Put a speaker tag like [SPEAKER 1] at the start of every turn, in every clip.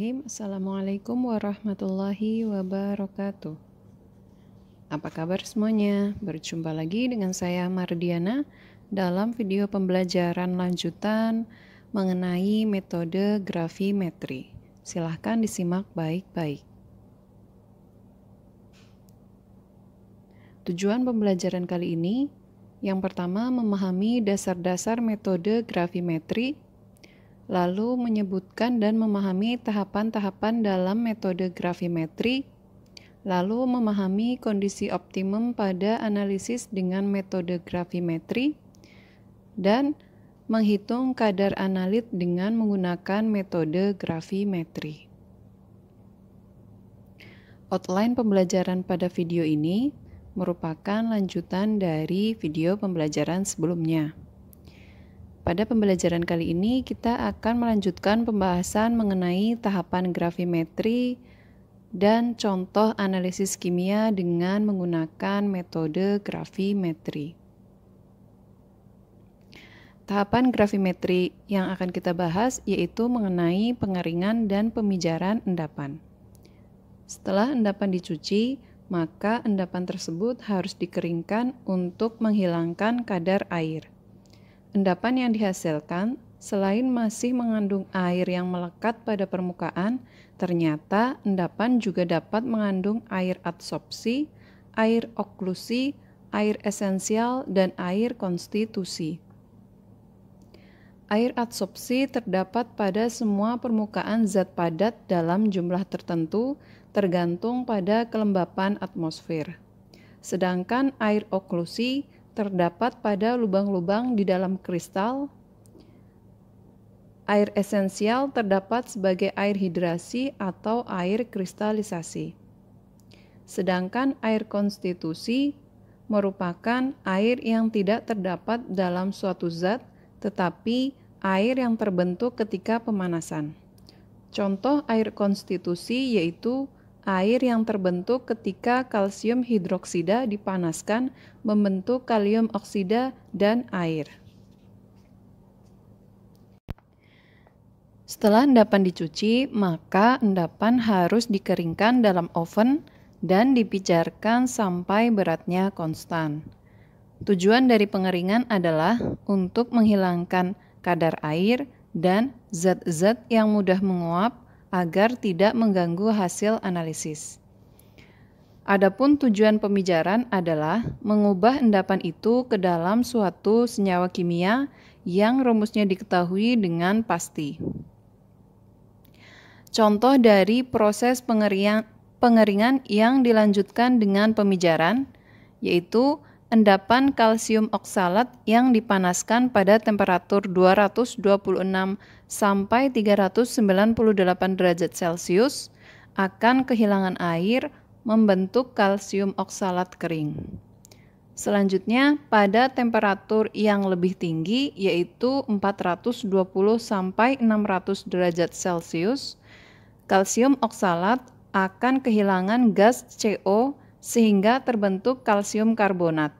[SPEAKER 1] Bismillahirrahmanirrahim. Assalamualaikum warahmatullahi wabarakatuh. Apa kabar semuanya? Berjumpa lagi dengan saya Mardiana dalam video pembelajaran lanjutan mengenai metode grafimetri. Silahkan disimak baik-baik. Tujuan pembelajaran kali ini, yang pertama memahami dasar-dasar metode grafimetri, lalu menyebutkan dan memahami tahapan-tahapan dalam metode grafimetri, lalu memahami kondisi optimum pada analisis dengan metode grafimetri, dan menghitung kadar analit dengan menggunakan metode grafimetri. Outline pembelajaran pada video ini merupakan lanjutan dari video pembelajaran sebelumnya. Pada pembelajaran kali ini, kita akan melanjutkan pembahasan mengenai tahapan grafimetri dan contoh analisis kimia dengan menggunakan metode grafimetri. Tahapan grafimetri yang akan kita bahas yaitu mengenai pengeringan dan pemijaran endapan. Setelah endapan dicuci, maka endapan tersebut harus dikeringkan untuk menghilangkan kadar air. Endapan yang dihasilkan, selain masih mengandung air yang melekat pada permukaan, ternyata endapan juga dapat mengandung air adsorpsi, air oklusi, air esensial, dan air konstitusi. Air adsorpsi terdapat pada semua permukaan zat padat dalam jumlah tertentu, tergantung pada kelembapan atmosfer. Sedangkan air oklusi terdapat pada lubang-lubang di dalam kristal. Air esensial terdapat sebagai air hidrasi atau air kristalisasi. Sedangkan air konstitusi merupakan air yang tidak terdapat dalam suatu zat, tetapi air yang terbentuk ketika pemanasan. Contoh air konstitusi yaitu air yang terbentuk ketika kalsium hidroksida dipanaskan membentuk kalium oksida dan air. Setelah endapan dicuci, maka endapan harus dikeringkan dalam oven dan dipijarkan sampai beratnya konstan. Tujuan dari pengeringan adalah untuk menghilangkan kadar air dan zat-zat yang mudah menguap agar tidak mengganggu hasil analisis. Adapun tujuan pemijaran adalah mengubah endapan itu ke dalam suatu senyawa kimia yang rumusnya diketahui dengan pasti. Contoh dari proses pengeringan yang dilanjutkan dengan pemijaran yaitu endapan kalsium oksalat yang dipanaskan pada temperatur 226 sampai 398 derajat Celcius akan kehilangan air membentuk kalsium oksalat kering. Selanjutnya, pada temperatur yang lebih tinggi yaitu 420 sampai 600 derajat Celcius, kalsium oksalat akan kehilangan gas CO sehingga terbentuk kalsium karbonat.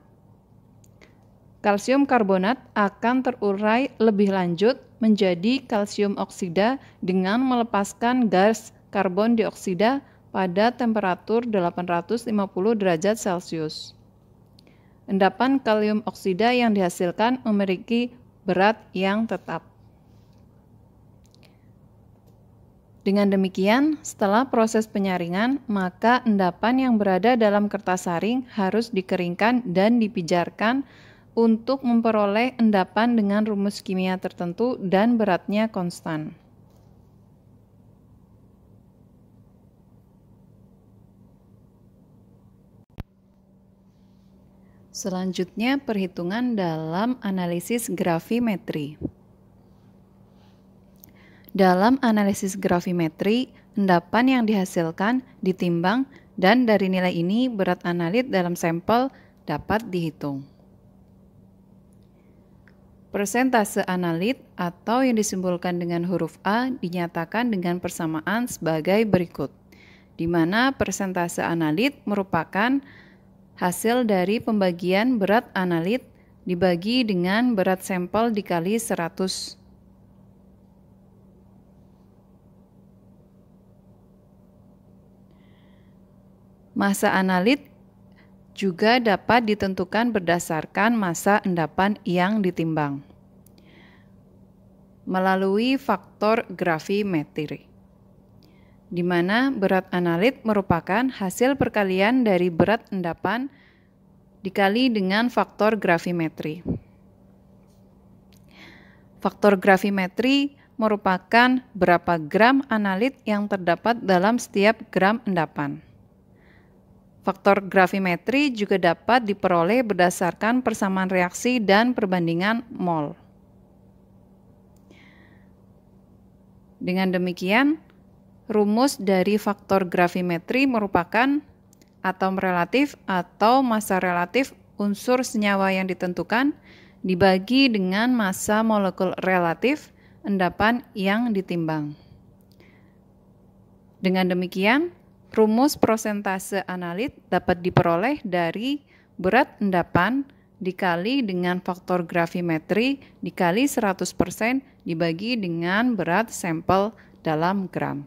[SPEAKER 1] Kalsium karbonat akan terurai lebih lanjut menjadi kalsium oksida dengan melepaskan gas karbon dioksida pada temperatur 850 derajat Celcius. Endapan kalium oksida yang dihasilkan memiliki berat yang tetap. Dengan demikian, setelah proses penyaringan, maka endapan yang berada dalam kertas saring harus dikeringkan dan dipijarkan untuk memperoleh endapan dengan rumus kimia tertentu dan beratnya konstan. Selanjutnya, perhitungan dalam analisis grafimetri. Dalam analisis grafimetri, endapan yang dihasilkan ditimbang dan dari nilai ini berat analit dalam sampel dapat dihitung. Persentase analit atau yang disimbolkan dengan huruf A dinyatakan dengan persamaan sebagai berikut, di mana persentase analit merupakan hasil dari pembagian berat analit dibagi dengan berat sampel dikali 100. Massa analit juga dapat ditentukan berdasarkan massa endapan yang ditimbang melalui faktor gravimetri, di mana berat analit merupakan hasil perkalian dari berat endapan dikali dengan faktor gravimetri. Faktor gravimetri merupakan berapa gram analit yang terdapat dalam setiap gram endapan. Faktor gravimetri juga dapat diperoleh berdasarkan persamaan reaksi dan perbandingan mol. Dengan demikian, rumus dari faktor gravimetri merupakan atom relatif atau massa relatif unsur senyawa yang ditentukan dibagi dengan massa molekul relatif endapan yang ditimbang. Dengan demikian, rumus prosentase analit dapat diperoleh dari berat endapan dikali dengan faktor gravimetri dikali 100% dibagi dengan berat sampel dalam gram.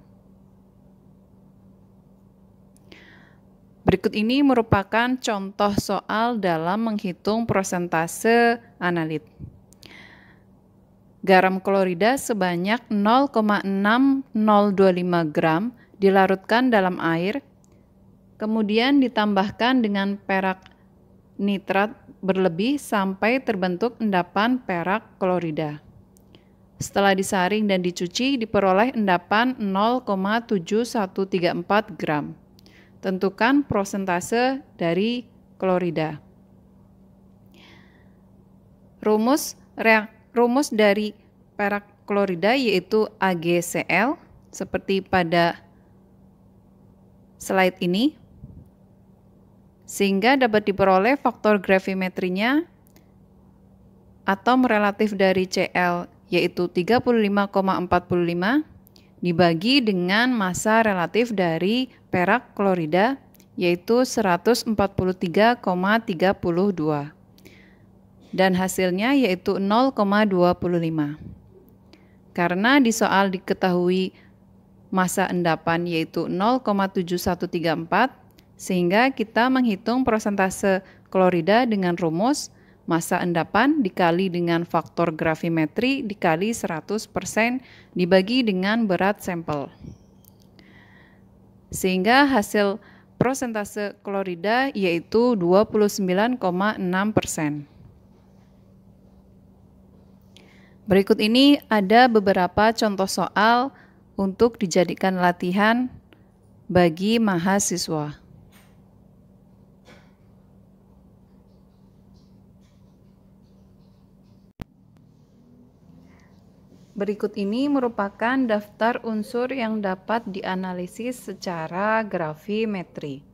[SPEAKER 1] Berikut ini merupakan contoh soal dalam menghitung prosentase analit. Garam klorida sebanyak 0,6025 gram dilarutkan dalam air, kemudian ditambahkan dengan perak nitrat berlebih sampai terbentuk endapan perak klorida. Setelah disaring dan dicuci, diperoleh endapan 0,7134 gram. Tentukan prosentase dari klorida. Rumus dari perak klorida yaitu AgCl, seperti pada slide ini, sehingga dapat diperoleh faktor gravimetrinya atom relatif dari Cl yaitu 35,45 dibagi dengan massa relatif dari perak klorida yaitu 143,32 dan hasilnya yaitu 0,25. Karena di soal diketahui massa endapan yaitu 0,7134, sehingga kita menghitung prosentase klorida dengan rumus massa endapan dikali dengan faktor gravimetri dikali 100% dibagi dengan berat sampel. Sehingga hasil prosentase klorida yaitu 29,6%. Berikut ini ada beberapa contoh soal untuk dijadikan latihan bagi mahasiswa. Berikut ini merupakan daftar unsur yang dapat dianalisis secara gravimetri.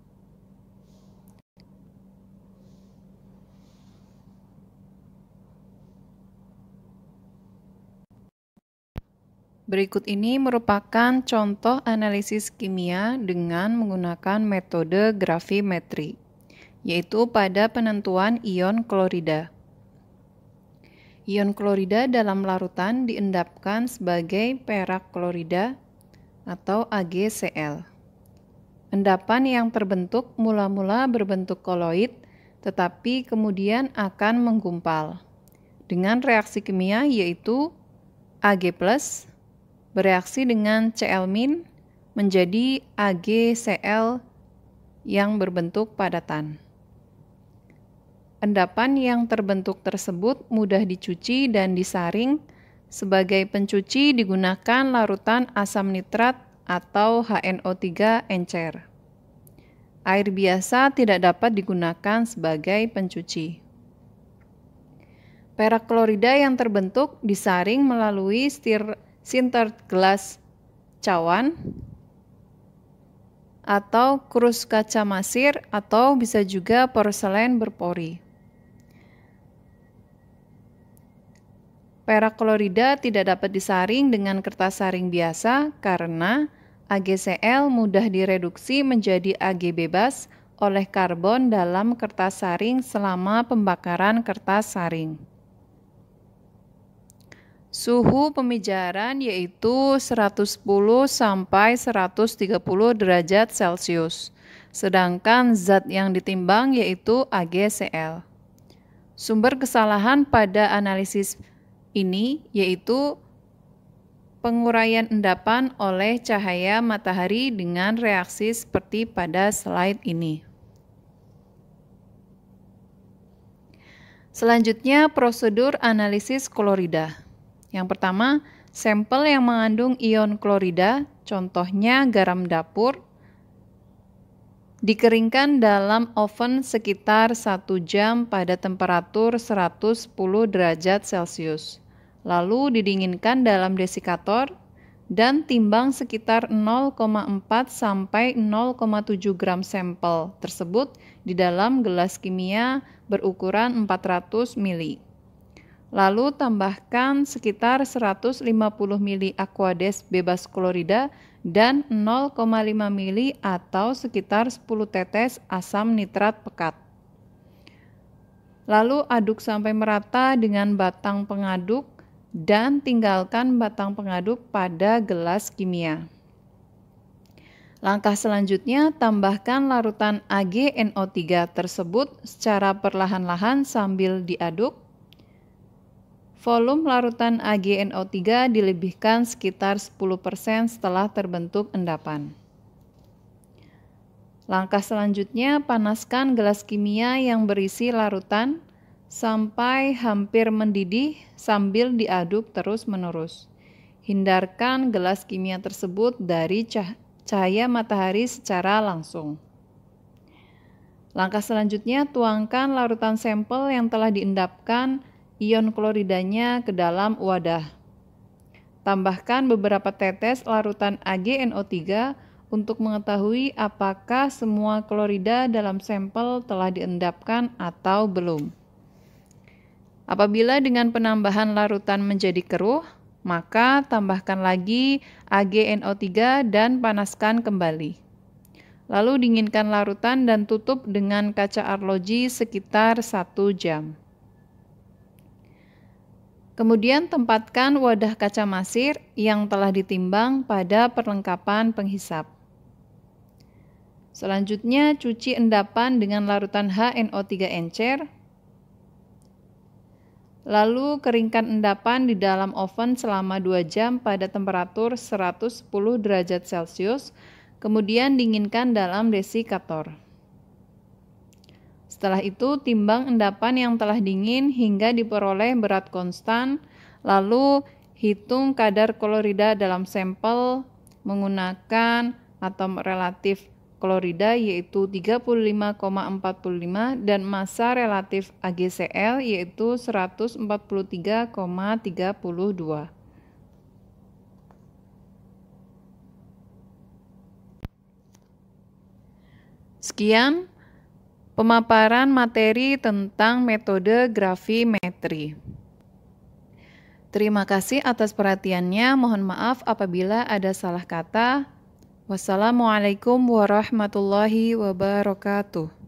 [SPEAKER 1] Berikut ini merupakan contoh analisis kimia dengan menggunakan metode gravimetri, yaitu pada penentuan ion klorida. Ion klorida dalam larutan diendapkan sebagai perak klorida atau AgCl. Endapan yang terbentuk mula-mula berbentuk koloid, tetapi kemudian akan menggumpal dengan reaksi kimia yaitu Ag+ bereaksi dengan Cl- menjadi AgCl yang berbentuk padatan. Endapan yang terbentuk tersebut mudah dicuci dan disaring. Sebagai pencuci digunakan larutan asam nitrat atau HNO3 encer. Air biasa tidak dapat digunakan sebagai pencuci. Perak klorida yang terbentuk disaring melalui sintered glass cawan atau krus kaca masir atau bisa juga porselen berpori. Perak klorida tidak dapat disaring dengan kertas saring biasa karena AgCl mudah direduksi menjadi Ag bebas oleh karbon dalam kertas saring selama pembakaran kertas saring. Suhu pemijaran yaitu 110 sampai 130 derajat Celcius. sedangkan zat yang ditimbang yaitu AgCl. Sumber kesalahan pada analisis ini yaitu penguraian endapan oleh cahaya matahari dengan reaksi seperti pada slide ini. Selanjutnya, prosedur analisis klorida. Yang pertama, sampel yang mengandung ion klorida, contohnya garam dapur, dikeringkan dalam oven sekitar 1 jam pada temperatur 110 derajat Celcius. Lalu didinginkan dalam desikator dan timbang sekitar 0,4 sampai 0,7 gram sampel tersebut di dalam gelas kimia berukuran 400 ml. Lalu tambahkan sekitar 150 ml Aquades bebas klorida dan 0,5 ml atau sekitar 10 tetes asam nitrat pekat. Lalu aduk sampai merata dengan batang pengaduk dan tinggalkan batang pengaduk pada gelas kimia. Langkah selanjutnya, tambahkan larutan AgNO3 tersebut secara perlahan-lahan sambil diaduk. Volume larutan AgNO3 dilebihkan sekitar 10% setelah terbentuk endapan. Langkah selanjutnya, panaskan gelas kimia yang berisi larutan sampai hampir mendidih sambil diaduk terus-menerus. Hindarkan gelas kimia tersebut dari cahaya matahari secara langsung. Langkah selanjutnya, tuangkan larutan sampel yang telah diendapkan ion kloridanya ke dalam wadah. Tambahkan beberapa tetes larutan AgNO3 untuk mengetahui apakah semua klorida dalam sampel telah diendapkan atau belum. Apabila dengan penambahan larutan menjadi keruh, maka tambahkan lagi AgNO3 dan panaskan kembali. Lalu dinginkan larutan dan tutup dengan kaca arloji sekitar 1 jam. Kemudian tempatkan wadah kaca masir yang telah ditimbang pada perlengkapan penghisap. Selanjutnya, cuci endapan dengan larutan HNO3 encer. Lalu keringkan endapan di dalam oven selama 2 jam pada temperatur 110 derajat Celcius, kemudian dinginkan dalam desikator. Setelah itu, timbang endapan yang telah dingin hingga diperoleh berat konstan, lalu hitung kadar klorida dalam sampel menggunakan atom relatif klorida yaitu 35,45 dan massa relatif AgCl yaitu 143,32. Sekian pemaparan materi tentang metode gravimetri. Terima kasih atas perhatiannya. Mohon maaf apabila ada salah kata. Wassalamualaikum warahmatullahi wabarakatuh.